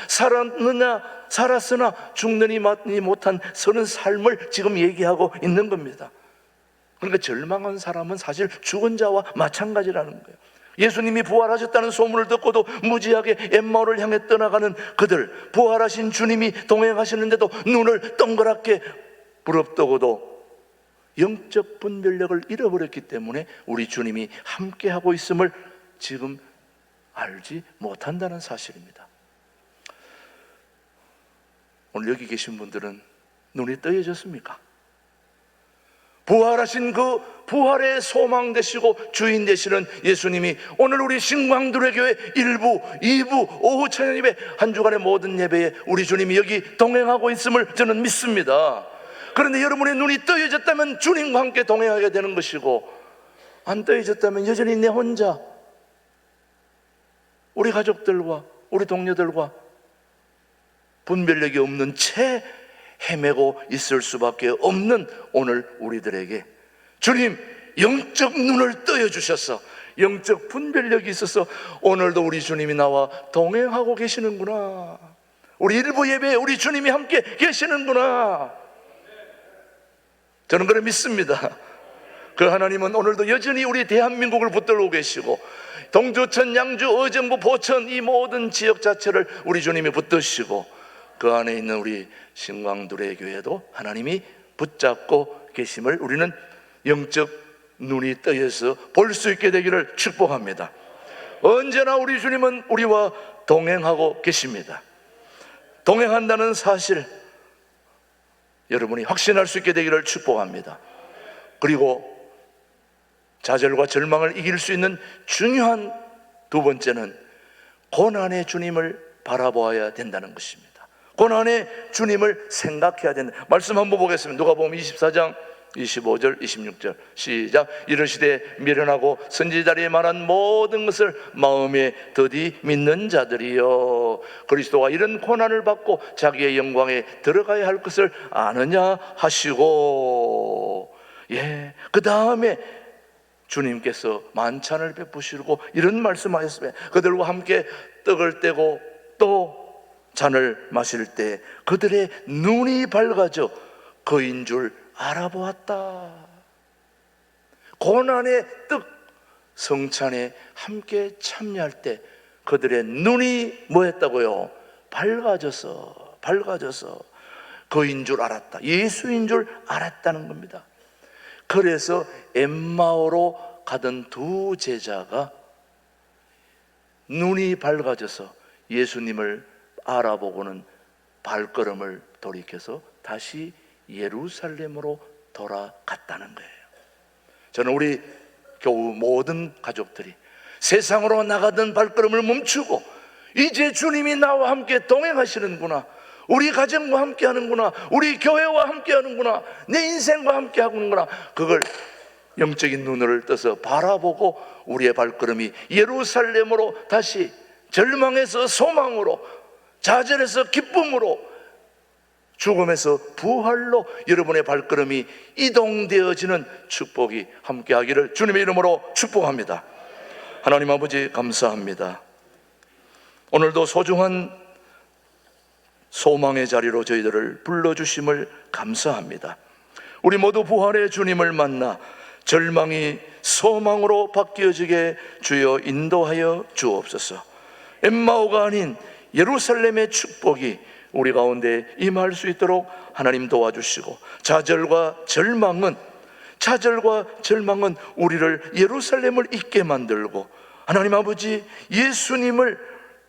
살았으나 죽느니 못한 서는 삶을 지금 얘기하고 있는 겁니다. 그러니까 절망한 사람은 사실 죽은 자와 마찬가지라는 거예요. 예수님이 부활하셨다는 소문을 듣고도 무지하게 엠마오를 향해 떠나가는 그들, 부활하신 주님이 동행하시는데도 눈을 동그랗게 부릅뜨고도 영적 분별력을 잃어버렸기 때문에 우리 주님이 함께하고 있음을 지금 알지 못한다는 사실입니다. 오늘 여기 계신 분들은 눈이 떠여졌습니까? 부활하신 그 부활의 소망 되시고 주인 되시는 예수님이 오늘 우리 신광두레 교회 1부, 2부, 오후 찬양 예배 한 주간의 모든 예배에 우리 주님이 여기 동행하고 있음을 저는 믿습니다. 그런데 여러분의 눈이 떠여졌다면 주님과 함께 동행하게 되는 것이고, 안 떠여졌다면 여전히 내 혼자 우리 가족들과 우리 동료들과 분별력이 없는 채 헤매고 있을 수밖에 없는 오늘 우리들에게 주님 영적 눈을 떠여주셔서 영적 분별력이 있어서 오늘도 우리 주님이 나와 동행하고 계시는구나, 우리 일부 예배에 우리 주님이 함께 계시는구나, 저는 그래 믿습니다. 그 하나님은 오늘도 여전히 우리 대한민국을 붙들고 계시고 동두천, 양주, 의정부, 보천 이 모든 지역 자체를 우리 주님이 붙드시고 그 안에 있는 우리 신광두레 교회도 하나님이 붙잡고 계심을 우리는 영적 눈이 떠여서 볼 수 있게 되기를 축복합니다. 언제나 우리 주님은 우리와 동행하고 계십니다. 동행한다는 사실 여러분이 확신할 수 있게 되기를 축복합니다. 그리고 좌절과 절망을 이길 수 있는 중요한 두 번째는 고난의 주님을 바라보아야 된다는 것입니다. 고난의 주님을 생각해야 된다. 말씀 한번 보겠습니다. 누가복음 24장 25절 26절 시작. 이르시되 미련하고 선지자들이 말한 모든 것을 마음에 더디 믿는 자들이여, 그리스도가 이런 고난을 받고 자기의 영광에 들어가야 할 것을 아느냐 하시고, 그 다음에 주님께서 만찬을 베푸시고 이런 말씀하셨습니다. 그들과 함께 떡을 떼고 또 잔을 마실 때 그들의 눈이 밝아져 그인 줄 알아보았다. 고난의 떡, 성찬에 함께 참여할 때 그들의 눈이 뭐했다고요? 밝아져서 그인 줄 알았다, 예수인 줄 알았다는 겁니다. 그래서 엠마오로 가던 두 제자가 눈이 밝아져서 예수님을 알아보고는 발걸음을 돌이켜서 다시 예루살렘으로 돌아갔다는 거예요. 저는 우리 교우 모든 가족들이 세상으로 나가던 발걸음을 멈추고 이제 주님이 나와 함께 동행하시는구나, 우리 가정과 함께 하는구나, 우리 교회와 함께 하는구나, 내 인생과 함께 하는구나, 그걸 영적인 눈을 떠서 바라보고 우리의 발걸음이 예루살렘으로 다시 절망에서 소망으로, 좌절에서 기쁨으로, 죽음에서 부활로 여러분의 발걸음이 이동되어지는 축복이 함께하기를 주님의 이름으로 축복합니다. 하나님 아버지 감사합니다. 오늘도 소중한 소망의 자리로 저희들을 불러주심을 감사합니다. 우리 모두 부활의 주님을 만나 절망이 소망으로 바뀌어지게 주여 인도하여 주옵소서. 엠마오가 아닌 예루살렘의 축복이 우리 가운데 임할 수 있도록 하나님 도와주시고, 좌절과 절망은 우리를 예루살렘을 잊게 만들고, 하나님 아버지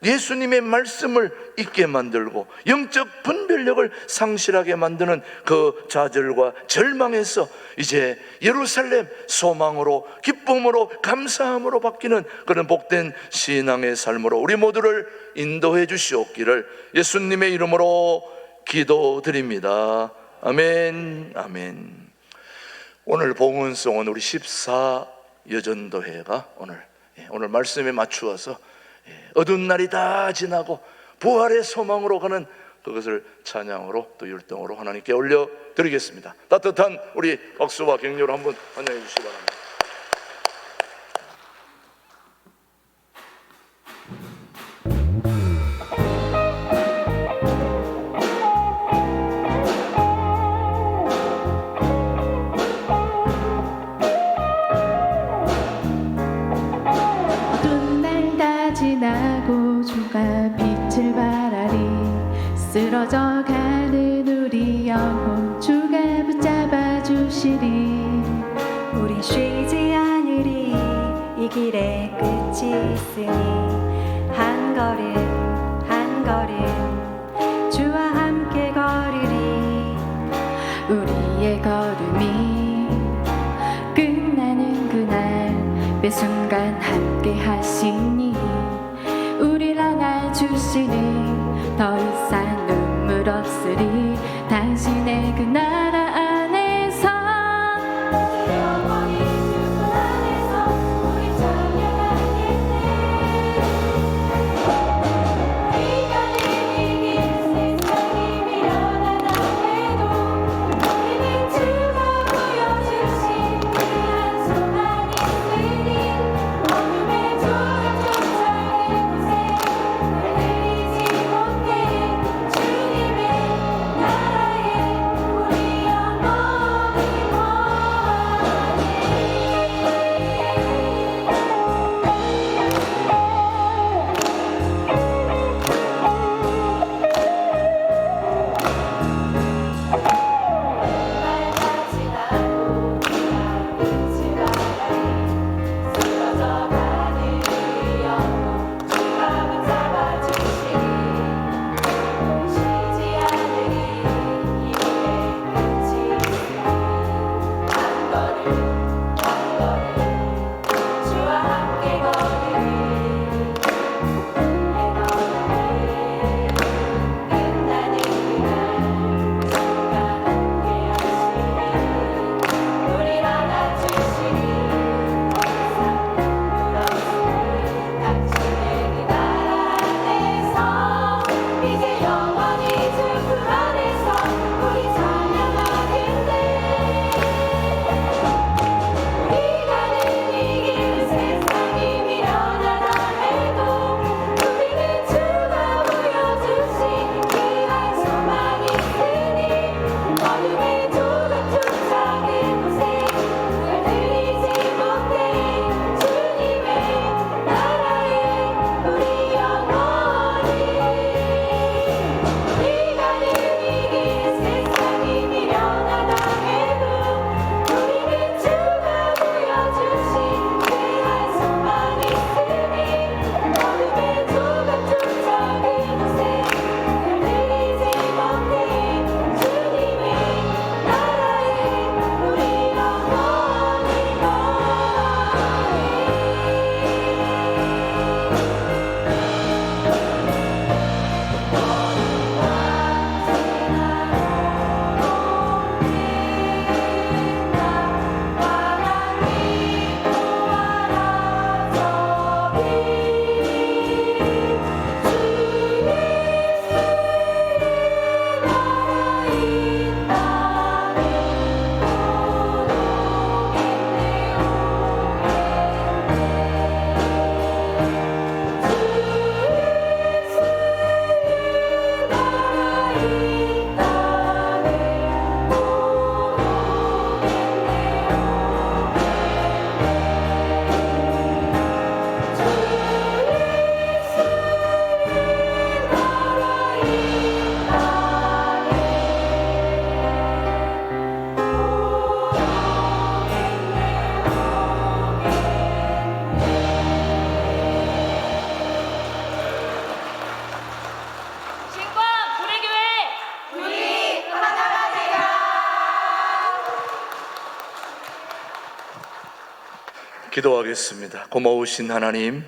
예수님의 말씀을 잊게 만들고 영적 분별력을 상실하게 만드는 그 좌절과 절망에서 이제 예루살렘 소망으로, 기쁨으로, 감사함으로 바뀌는 그런 복된 신앙의 삶으로 우리 모두를 인도해 주시옵기를 예수님의 이름으로 기도드립니다. 아멘, 아멘. 오늘 봉헌송은 우리 14여전도회가 오늘 말씀에 맞추어서 어두운 날이 다 지나고 부활의 소망으로 가는 그것을 찬양으로 또 율동으로 하나님께 올려드리겠습니다. 따뜻한 우리 박수와 격려로 한번 환영해 주시기 바랍니다. 지나고 주가 빛을 발하리, 쓰러져가는 우리 영혼 주가 붙잡아 주시리. 우린 쉬지 않으리, 이 길에 끝이 있으니 한 걸음 한 걸음 주와 함께 걸으리. 우리의 걸음이 끝나는 그날 매 순간 함께 하시니 우리를 안아주시니 더 이상 눈물 없으리. 당신의 그 나라 안에서 영원히 주권 안에서 우리 찬양하겠네. 이간이 이긴 세상이 미련하다 해도 우리는 주가 보여주신 귀한 소망이 있으니 어둠의 조각 쫓아내 곳에 들리지 못해 주님의 나라에 우리 기도하겠습니다. 고마우신 하나님,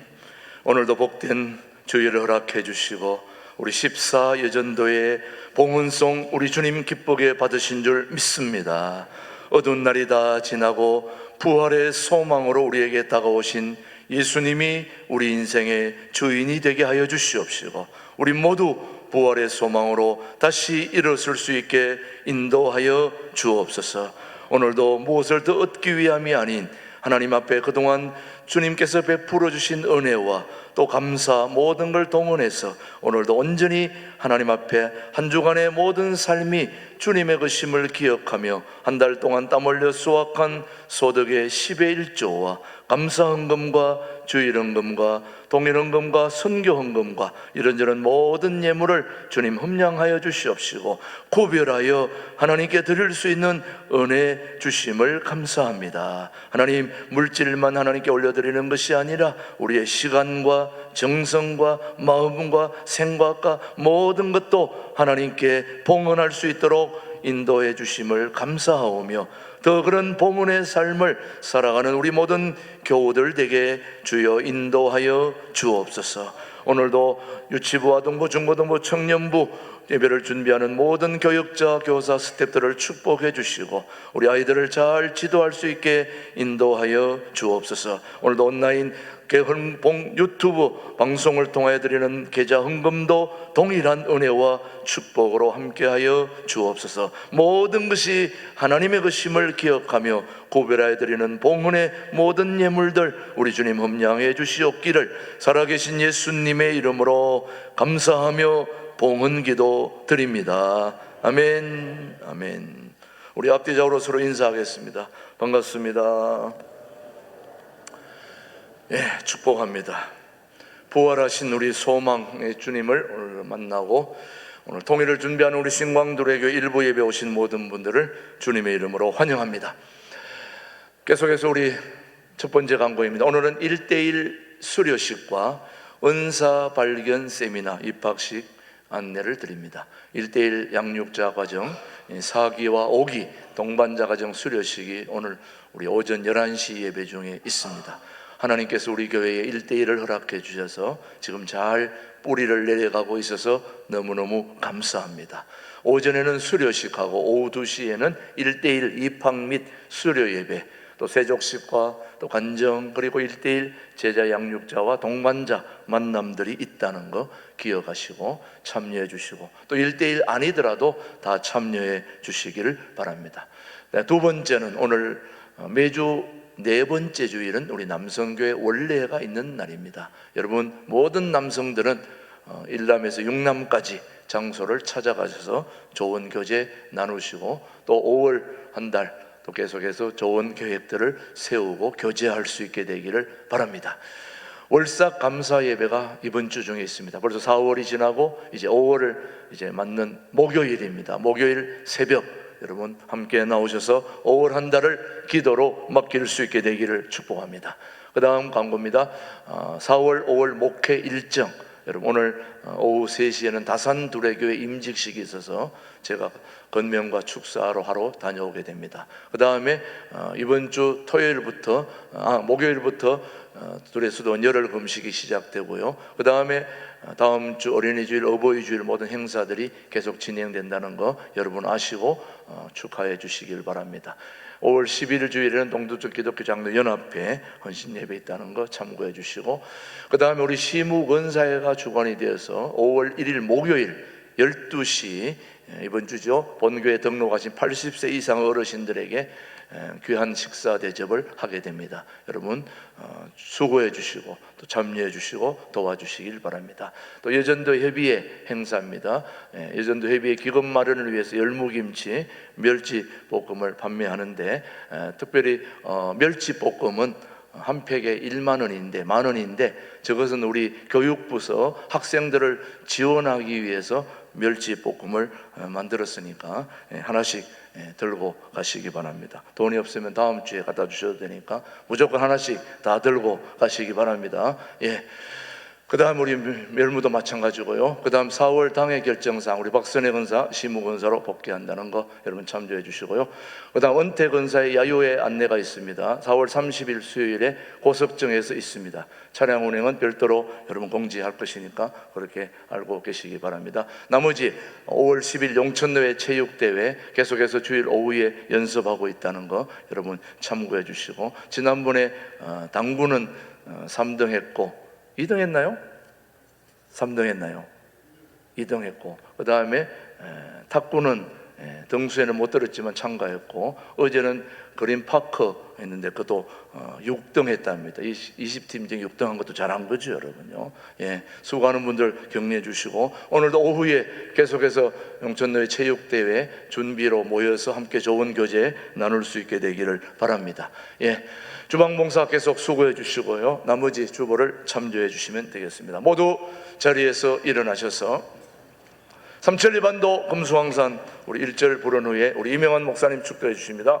오늘도 복된 주일을 허락해 주시고 우리 14 여전도의 봉헌송 우리 주님 기쁘게 받으신 줄 믿습니다. 어두운 날이 다 지나고 부활의 소망으로 우리에게 다가오신 예수님이 우리 인생의 주인이 되게 하여 주시옵시고 우리 모두 부활의 소망으로 다시 일어설 수 있게 인도하여 주옵소서. 오늘도 무엇을 더 얻기 위함이 아닌 하나님 앞에 그동안 주님께서 베풀어 주신 은혜와 또 감사 모든 걸 동원해서 오늘도 온전히 하나님 앞에 한 주간의 모든 삶이 주님의 것임을 기억하며 한 달 동안 땀 흘려 수확한 소득의 10의 1조와 감사 헌금과 주일 헌금과 동일 헌금과 선교 헌금과 이런저런 모든 예물을 주님 흠량하여 주시옵시고 구별하여 하나님께 드릴 수 있는 은혜 주심을 감사합니다. 하나님, 물질만 하나님께 올려드리는 것이 아니라 우리의 시간과 정성과 마음과 생각과 모든 것도 하나님께 봉헌할 수 있도록 인도해 주심을 감사하오며 더 그런 봉헌의 삶을 살아가는 우리 모든 교우들 되게 주여 인도하여 주옵소서. 오늘도 유치부, 아동부, 중고등부, 청년부 예배를 준비하는 모든 교육자, 교사, 스태프들을 축복해 주시고 우리 아이들을 잘 지도할 수 있게 인도하여 주옵소서. 오늘도 온라인 개헌봉 유튜브 방송을 통하여 드리는 계좌 헌금도 동일한 은혜와 축복으로 함께하여 주옵소서. 모든 것이 하나님의 것임을 기억하며 구별하여 드리는 봉헌의 모든 예물들 우리 주님 흠량해 주시옵기를 살아계신 예수님의 이름으로 감사하며 봉헌기도 드립니다. 아멘. 아멘. 우리 앞뒤적으로 서로 인사하겠습니다. 반갑습니다. 축복합니다. 부활하신 우리 소망의 주님을 오늘 만나고 오늘 통일을 준비하는 우리 신광두레교 일부 예배 오신 모든 분들을 주님의 이름으로 환영합니다. 계속해서 우리 첫 번째 강구입니다. 오늘은 1:1 수료식과 은사 발견 세미나 입학식 안내를 드립니다. 1:1 양육자 과정 4기와 5기 동반자 과정 수료식이 오늘 우리 오전 11시 예배 중에 있습니다. 하나님께서 우리 교회에 1:1을 허락해 주셔서 지금 잘 뿌리를 내려가고 있어서 너무너무 감사합니다. 오전에는 수료식하고 오후 2시에는 1:1 입학 및 수료 예배, 또 세족식과 또 간정, 그리고 1:1 제자 양육자와 동반자 만남들이 있다는 거 기억하시고 참여해 주시고 또 1:1 아니더라도 다 참여해 주시기를 바랍니다. 두 번째는 오늘 매주 네 번째 주일은 우리 남성교회 원례가 있는 날입니다. 여러분 모든 남성들은 1남에서 6남까지 장소를 찾아가셔서 좋은 교제 나누시고 또 5월 한 달 또 계속해서 좋은 계획들을 세우고 교제할 수 있게 되기를 바랍니다. 월삭 감사 예배가 이번 주 중에 있습니다. 벌써 4월이 지나고 이제 5월을 이제 맞는 목요일입니다. 목요일 새벽 여러분 함께 나오셔서 5월 한 달을 기도로 맡길 수 있게 되기를 축복합니다. 그 다음 광고입니다. 4월 5월 목회 일정, 여러분 오늘 오후 3시에는 다산 두레교회 임직식이 있어서 제가 건면과 축사로 하러 다녀오게 됩니다. 그 다음에 이번 주 목요일부터 두레수도원 열흘 금식이 시작되고요. 그 다음에 다음 주 어린이주일, 어버이주일 모든 행사들이 계속 진행된다는 거 여러분 아시고 축하해 주시길 바랍니다. 5월 11일 주일에는 동두쪽 기독교 장로 연합회 헌신 예배 있다는 거 참고해 주시고 그 다음에 우리 시무건사회가 주관이 되어서 5월 1일 목요일 12시 이번 주죠. 본교에 등록하신 80세 이상 어르신들에게 귀한 식사 대접을 하게 됩니다. 여러분 수고해 주시고 또 참여해 주시고 도와주시길 바랍니다. 또 여전도 협의회 행사입니다. 여전도 협의회 기금 마련을 위해서 열무김치, 멸치 볶음을 판매하는데 특별히 멸치 볶음은 한 팩에 1만 원인데, 만 원인데 저것은 우리 교육부서 학생들을 지원하기 위해서 멸치 볶음을 만들었으니까 하나씩 들고 가시기 바랍니다. 돈이 없으면 다음 주에 갖다 주셔도 되니까 무조건 하나씩 다 들고 가시기 바랍니다. 그 다음 우리 멸무도 마찬가지고요. 그 다음 4월 당의 결정상 우리 박선혜 근사 시무 근사로 복귀한다는 거 여러분 참조해 주시고요. 그 다음 은퇴 근사의 야유회 안내가 있습니다. 4월 30일 수요일에 고석정에서 있습니다. 차량 운행은 별도로 여러분 공지할 것이니까 그렇게 알고 계시기 바랍니다. 나머지 5월 10일 용천노회 체육대회 계속해서 주일 오후에 연습하고 있다는 거 여러분 참고해 주시고, 지난번에 당구는 3등 했고 2등 했나요? 3등 했나요? 2등 했고, 그 다음에 탁구는 등수에는 못 들었지만 참가했고, 어제는 그린파크 했는데 그것도 6등 했답니다. 20팀 중에 6등 한 것도 잘한 거죠, 여러분요. 예, 수고하는 분들 격려해 주시고, 오늘도 오후에 계속해서 용천노회 체육대회 준비로 모여서 함께 좋은 교제 나눌 수 있게 되기를 바랍니다. 예, 주방봉사 계속 수고해 주시고요. 나머지 주보를 참조해 주시면 되겠습니다. 모두 자리에서 일어나셔서 삼천리반도 금수황산 우리 1절 부른 후에 우리 이명환 목사님 축도해 주십니다.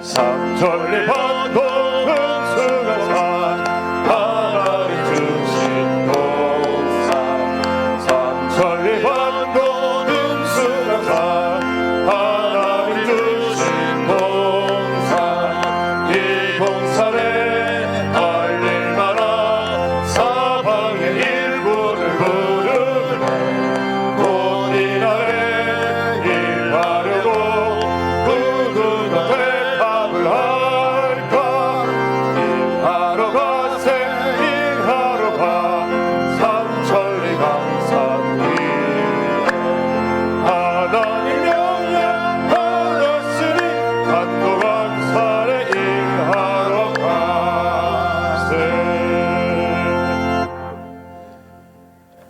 삼천리반도 금수강산 하나님 주신 동산, 삼천리반도 금수강산 하나님 주신 동산, 이 동산에 알릴 만한 사방의 일부를 부르네. 곧 이날에 일하려고 누구나 대답을 할까. 일하러 가세 일하러 가 삼천리 강산 위에 하나님 명령 받았으니 반도 강산에 일하러 가세.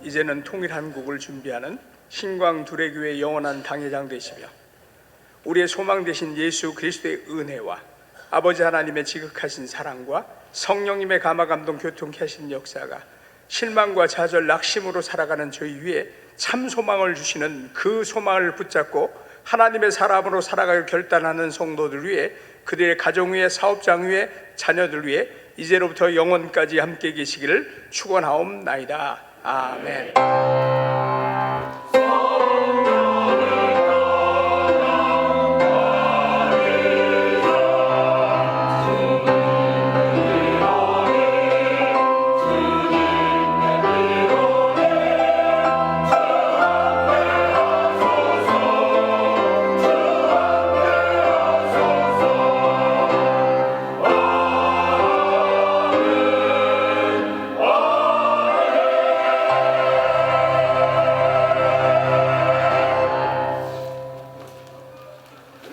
이제는 통일 한국을 준비하는 신광두레교회 영원한 당회장 되시며 우리의 소망 되신 예수 그리스도의 은혜와 아버지 하나님의 지극하신 사랑과 성령님의 감화감동 교통케 하신 역사가 실망과 좌절 낙심으로 살아가는 저희 위에 참 소망을 주시는 그 소망을 붙잡고 하나님의 사람으로 살아가길 결단하는 성도들 위해, 그들의 가정 위에, 사업장 위에, 자녀들 위해 이제로부터 영원까지 함께 계시기를 축원하옵나이다. 아멘.